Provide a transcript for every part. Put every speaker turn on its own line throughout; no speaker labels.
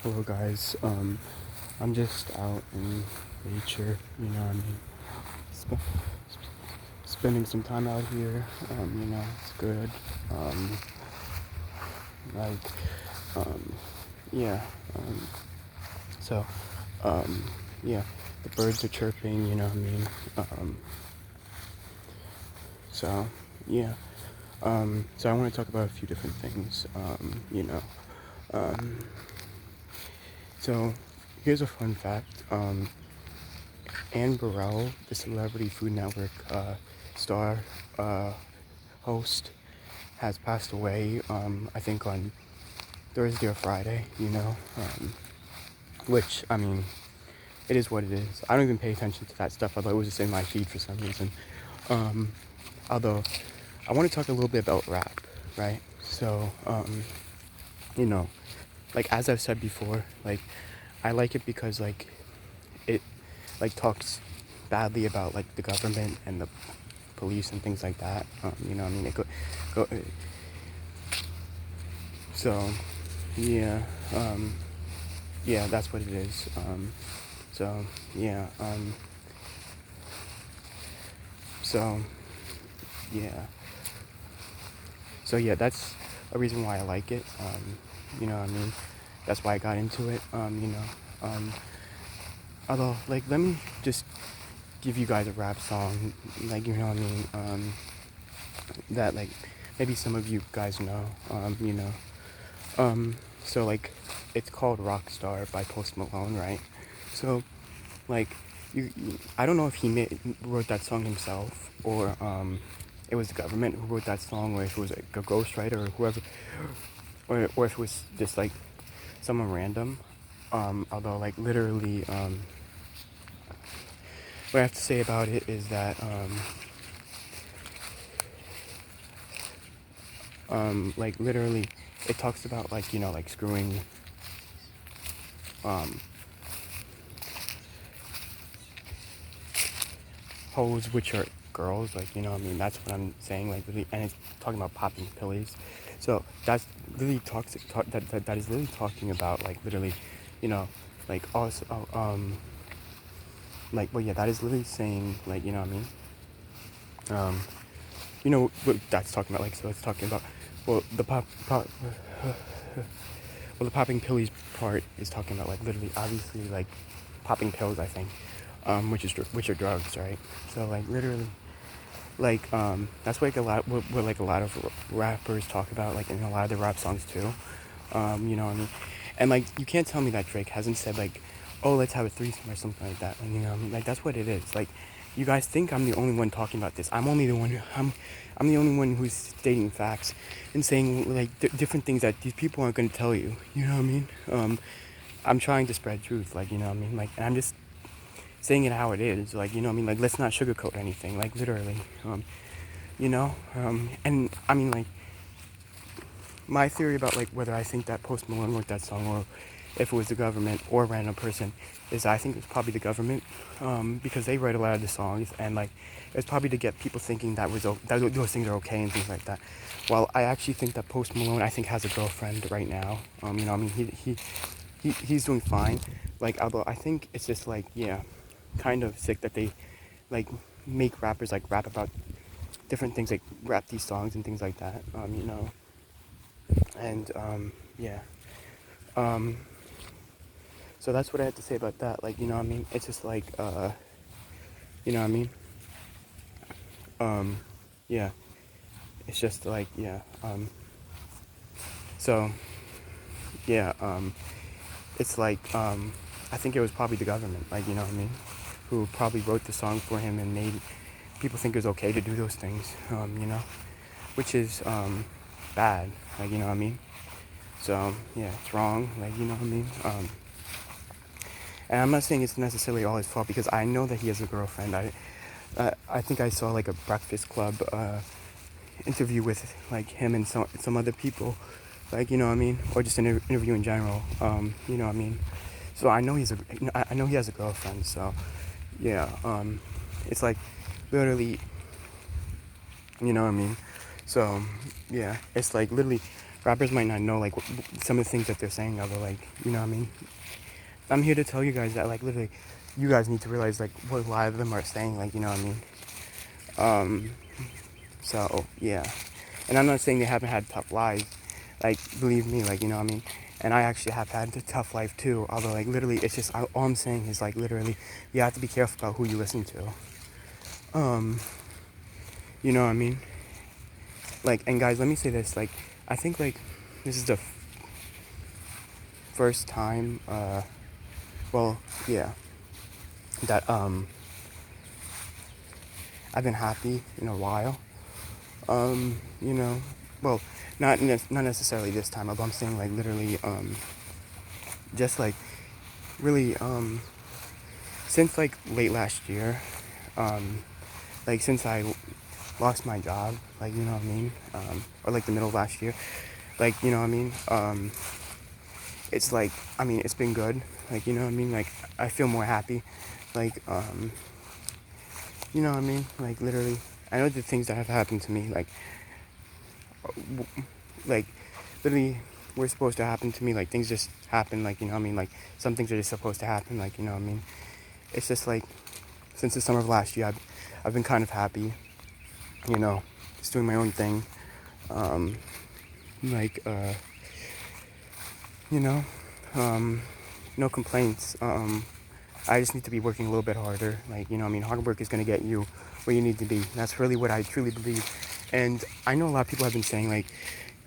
Hello guys, I'm just out in nature, what I mean? Sp- Spending some time out here, it's good. Um, like, um, yeah, um, so, um, yeah, the birds are chirping, Um, so, yeah, so I want to talk about a few different things, um, so here's a fun fact. Anne Burrell, the Celebrity Food Network star uh, host, has passed away. I think on Thursday or Friday. Which I mean, it is what it is. I don't even pay attention to that stuff, although it was just in my feed for some reason. Um, Although I want to talk a little bit about rap, right? So, you know, like as I've said before, like I like it because it like talks badly about like the government and the police and things like that. It go so yeah, um, yeah, that's what it is. So yeah, so yeah, so yeah, that's a reason why I like it. You know what I mean? That's why I got into it. Although like let me just give you guys a rap song, like you know what I mean, that like maybe some of you guys know, so like it's called Rockstar by Post Malone, right? So like I don't know if wrote that song himself or it was the government who wrote that song, or if it was like a ghostwriter or whoever, or if it was just like someone random. Although like literally, what I have to say about it is that like literally, it talks about like like screwing um hoes, which are girls, like what I mean, that's what I'm saying, like really, and it's talking about popping pillies. So that's literally that is literally talking about like literally, you know, like also like well yeah, that is literally saying like what I mean, um what that's talking about, like so it's talking about well well the popping pillies part is talking about like literally obviously like popping pills, I think, which are drugs, right? So like literally like that's like a lot what like a lot of rappers talk about, like in a lot of their rap songs too. You know what I mean? And like you can't tell me that Drake hasn't said like, oh, let's have a threesome or something like that. Like, you know what I mean? Like that's what it is. Like you guys think I'm the only one talking about this. I'm the only one who's stating facts and saying like different things that these people aren't going to tell you. You know what I mean? I'm trying to spread truth, like what I mean, like, and I'm just saying it how it is, like what I mean, like let's not sugarcoat anything, like literally, and I mean like my theory about like whether I think that Post Malone wrote that song or if it was the government or a random person is I think it's probably the government, because they write a lot of the songs, and like it's probably to get people thinking that those things are okay and things like that. While I actually think that Post Malone, I think, has a girlfriend right now. I mean he's doing fine. Like although I think it's just like yeah, kind of sick that they like make rappers like rap about different things, like rap these songs and things like that. And yeah. Um, so that's what I had to say about that. Like, what I mean? It's just like, you know what I mean? Um, yeah. It's just like, yeah. So, yeah. It's like, I think it was probably the government, like, you know what I mean? Who probably wrote the song for him and made people think it was okay to do those things, which is, bad, like, you know what I mean? So, yeah, it's wrong, like, you know what I mean? And I'm not saying it's necessarily all his fault because I know that he has a girlfriend. I think I saw like a Breakfast Club interview with like him and some other people, like what I mean, or just an interview in general. What I mean. So I know he has a girlfriend. So yeah, it's like literally, what I mean. So yeah, it's like literally rappers might not know like some of the things that they're saying, although like, you know what I mean. I'm here to tell you guys that like literally, you guys need to realize like what a lot of them are saying, like, you know what I mean. Um, so yeah, and I'm not saying they haven't had tough lives, like believe me, like, you know what I mean. And I actually have had a tough life too, although like literally, it's just all I'm saying is like literally, you have to be careful about who you listen to. Um, you know what I mean. Like, and guys, let me say this, like, I think like this is the first time, well, yeah, that I've been happy in a while. You know, well, not necessarily this time, but I'm saying like literally, just like really, since like late last year, like since I lost my job, like, you know what I mean, or like the middle of last year, like, you know what I mean, it's like, I mean, it's been good, like, you know what I mean, like, I feel more happy, like, you know what I mean, like, literally, I know the things that have happened to me, like, literally, were supposed to happen to me, like, things just happen, like, you know what I mean, like, some things are just supposed to happen, like, you know what I mean, it's just like, since the summer of last year, I've been kind of happy, you know, just doing my own thing, um, like, you know, um, no complaints, I just need to be working a little bit harder. Like, you know, I mean, hard work is going to get you where you need to be. That's really what I truly believe. And I know a lot of people have been saying, like,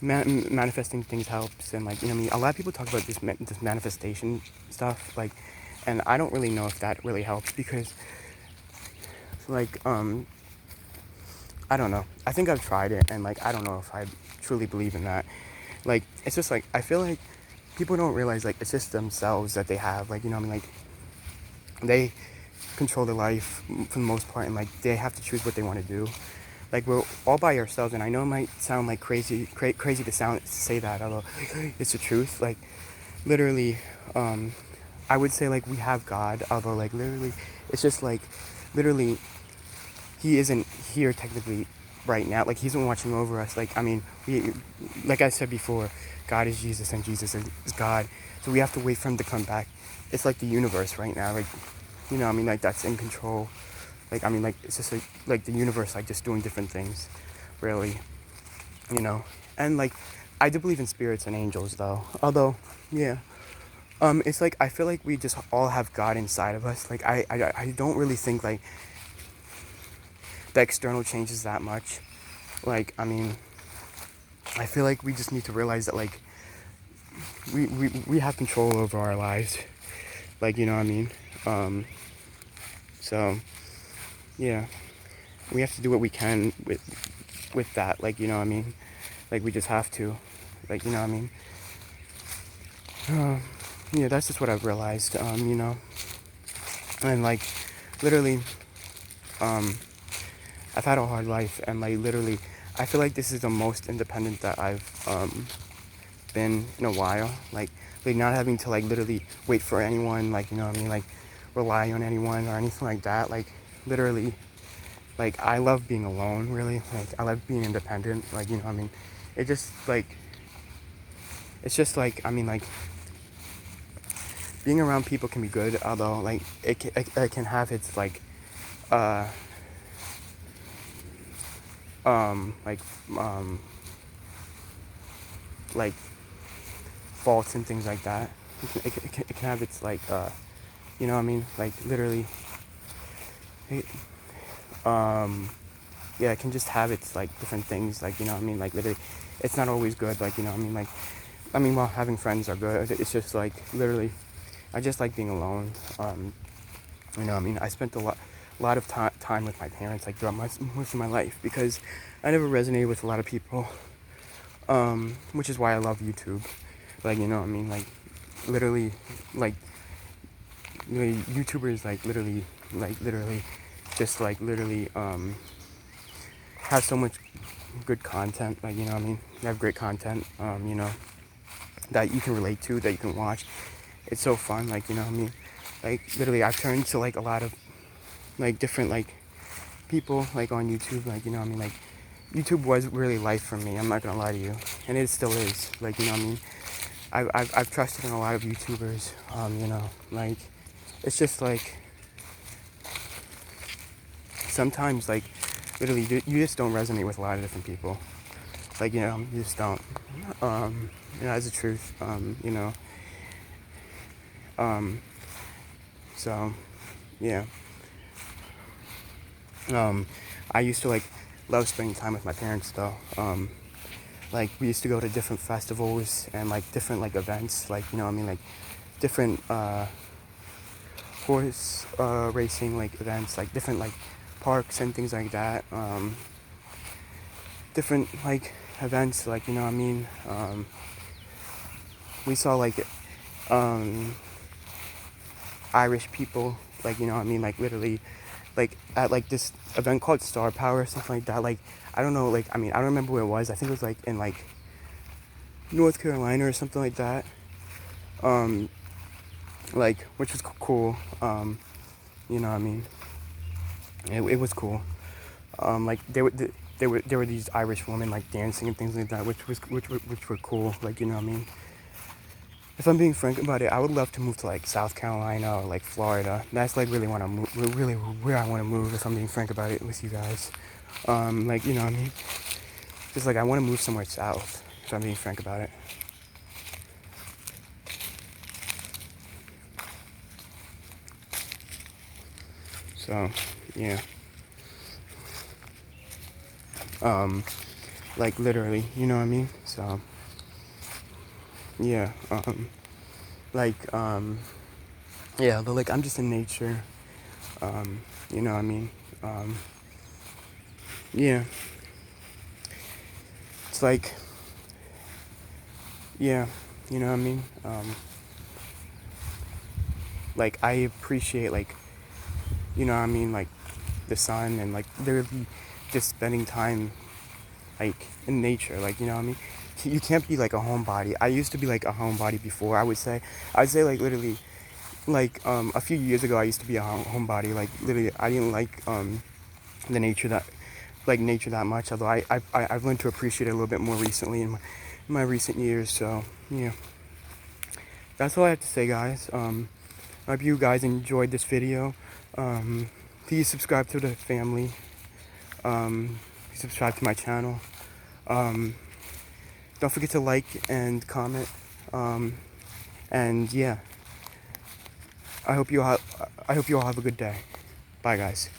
manifesting things helps. And, like, you know, I mean, a lot of people talk about this manifestation stuff. Like, and I don't really know if that really helps because, like, I don't know. I think I've tried it. And, like, I don't know if I truly believe in that. Like, it's just, like, I feel like people don't realize, like, it's just themselves that they have. Like, you know, I mean, like, they control their life for the most part, and like they have to choose what they want to do. Like, we're all by ourselves, and I know it might sound like crazy to say that, although it's the truth. Like, literally, I would say like we have God, although like literally, it's just like literally, He isn't here technically right now. Like, He's been watching over us. Like, I mean, like I said before, God is Jesus and Jesus is God. So we have to wait for Him to come back. It's like the universe right now. Like, you know, I mean, like that's in control. Like, I mean, like it's just like the universe, like just doing different things, really, you know. And like, I do believe in spirits and angels, though. Although, yeah, it's like I feel like we just all have God inside of us. Like, I don't really think like the external changes that much. Like, I mean, I feel like we just need to realize that like we have control over our lives. Like, you know what I mean. So yeah, we have to do what we can with that. Like, you know what I mean. Like, we just have to. Like, you know what I mean. Yeah, that's just what I've realized. You know, and like literally, um, I've had a hard life, and like literally, I feel like this is the most independent that I've been in a while. Like not having to like literally wait for anyone. Like, you know what I mean. Like, rely on anyone or anything like that. Like, literally, like I love being alone. Really, like I love being independent. Like, you know what I mean. It just like it's just like, I mean, like being around people can be good, although like it can have its like uh like um like faults and things like that. It can have its like you know what I mean, like literally it, um yeah, it can just have its like different things, like, you know what I mean, like literally it's not always good, like, you know what I mean, like I mean, while having friends are good, it's just like literally I just like being alone. You know, I mean, I spent a lot of time with my parents, like throughout most of my life, because I never resonated with a lot of people, which is why I love YouTube. Like, you know, I mean, like, literally, like, YouTubers, like, literally, just like, literally, have so much good content. Like, you know, what I mean, they have great content, you know, that you can relate to, that you can watch. It's so fun, like, you know, what I mean, like, literally, I've turned to like a lot of like different like people like on YouTube, like, you know what I mean, like YouTube was really life for me. I'm not gonna lie to you, and it still is. Like, you know what I mean? I've trusted in a lot of YouTubers. You know, like, it's just like sometimes, like, literally, you just don't resonate with a lot of different people. Like, you know, you just don't. You know, that's the truth. You know. Um, so, yeah. Um, I used to like love spending time with my parents though. Like we used to go to different festivals and like different like events, like you know what I mean, like different horse racing like events, like different like parks and things like that. Different like events, like you know what I mean. We saw like um, Irish people, like you know what I mean, like literally like at like this event called Star Power or something like that. Like I don't know, like I mean I don't remember where it was. I think it was like in like North Carolina or something like that. Um, like which was cool. You know what I mean? It was cool. Like there were these Irish women like dancing and things like that, which were cool. Like you know what I mean? If I'm being frank about it, I would love to move to like South Carolina or like Florida. That's like really want to move, really where I want to move. If I'm being frank about it with you guys, like you know what I mean? Just like I want to move somewhere south. If I'm being frank about it. So yeah, um, like literally, you know what I mean? So yeah, like yeah, but like I'm just in nature. You know what I mean? Um, yeah, it's like yeah, you know what I mean? Like I appreciate like you know what I mean, like the sun and like literally just spending time like in nature, like you know what I mean. You can't be like a homebody. I used to be like a homebody before. I'd say like literally like a few years ago I used to be a homebody. Like literally I didn't like the nature that like nature that much. Although I've learned to appreciate it a little bit more recently in my recent years. So yeah, that's all I have to say, guys. I hope you guys enjoyed this video. Please subscribe to the family. Please subscribe to my channel. Um, don't forget to like and comment. And yeah, I hope you all have a good day. Bye, guys.